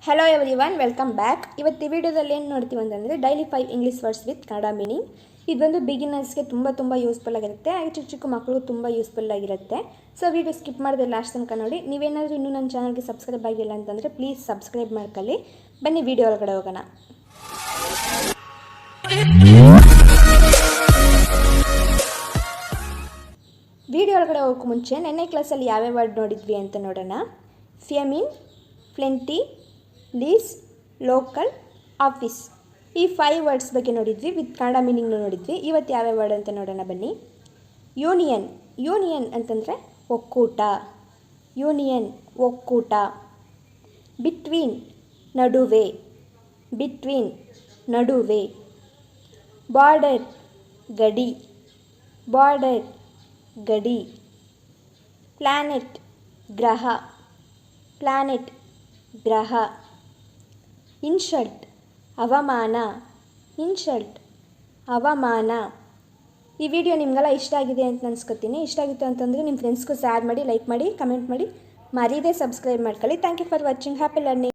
Hello everyone, welcome back. ಇವತ್ತು ಈ ವಿಡಿಯೋದಲ್ಲಿ ಏನು ನೋಡ್ತೀವಿ ಅಂತಂದರೆ daily 5 English words with Kannada meaning. ಇದೊಂದು ಬಿಗಿನರ್ಸ್ಗೆ ತುಂಬ ಯೂಸ್ಫುಲ್ ಆಗಿರುತ್ತೆ, ಹಾಗೆ ಚಿಕ್ಕ ಮಕ್ಕಳಿಗೂ ತುಂಬ ಯೂಸ್ಫುಲ್ ಆಗಿರುತ್ತೆ. ಸೊ ವಿಡಿಯೋ ಸ್ಕಿಪ್ ಮಾಡಿದೆ ಲಾಸ್ಟ್ ತನಕ ನೋಡಿ. ನೀವೇನಾದರೂ ಇನ್ನೂ ನನ್ನ ಚಾನಲ್ಗೆ ಸಬ್ಸ್ಕ್ರೈಬ್ ಆಗಿಲ್ಲ ಅಂತಂದರೆ ಪ್ಲೀಸ್ ಸಬ್ಸ್ಕ್ರೈಬ್ ಮಾಡ್ಕೊಳ್ಳಿ. ಬನ್ನಿ ವಿಡಿಯೋ ಒಳಗಡೆ ಹೋಗೋಣ. ವಿಡಿಯೋ ಒಳಗಡೆ ಹೋಗೋಕ್ಕೆ ಮುಂಚೆ ನೆನ್ನೆ ಕ್ಲಾಸಲ್ಲಿ ಯಾವ್ಯಾವ ವರ್ಡ್ ನೋಡಿದ್ವಿ ಅಂತ ನೋಡೋಣ. ಫ್ಯಮಿನ್, ಫ್ಲೆಂಟಿ, ಲೀಸ್, ಲೋಕಲ್, ಆಫೀಸ್, ಈ 5 ವರ್ಡ್ಸ್ ಬಗ್ಗೆ ನೋಡಿದ್ವಿ. ವಿತ್ ಕನ್ನಡ ಮೀನಿಂಗ್ನು ನೋಡಿದ್ವಿ. ಇವತ್ತು ಯಾವ್ಯಾವ ವರ್ಡ್ ಅಂತ ನೋಡೋಣ ಬನ್ನಿ. ಯೂನಿಯನ್, ಯೂನಿಯನ್ ಅಂತಂದರೆ ಒಕ್ಕೂಟ. ಯೂನಿಯನ್ ಒಕ್ಕೂಟ. ಬಿಟ್ವೀನ್ ನಡುವೆ, ಬಿಟ್ವೀನ್ ನಡುವೆ. ಬಾರ್ಡರ್ ಗಡಿ, ಬಾರ್ಡರ್ ಗಡಿ. ಪ್ಲ್ಯಾನೆಟ್ ಗ್ರಹ, ಪ್ಲ್ಯಾನೆಟ್ ಗ್ರಹ. ಇನ್ಸಲ್ಟ್ ಅವಮಾನ, ಇನ್ಸಲ್ಟ್ ಅವಮಾನ. ಈ ವಿಡಿಯೋ ನಿಮಗೆಲ್ಲ ಇಷ್ಟ ಆಗಿದೆ ಅಂತ ಅನ್ಸ್ಕೊತೀನಿ. ಇಷ್ಟ ಆಗಿತ್ತು ಅಂತಂದರೆ ನಿಮ್ಮ ಫ್ರೆಂಡ್ಸ್ಗೂ ಶೇರ್ ಮಾಡಿ, ಲೈಕ್ ಮಾಡಿ, ಕಮೆಂಟ್ ಮಾಡಿ, ಮರೀದೇ ಸಬ್ಸ್ಕ್ರೈಬ್ ಮಾಡ್ಕೊಳ್ಳಿ. Thank you for watching. Happy learning.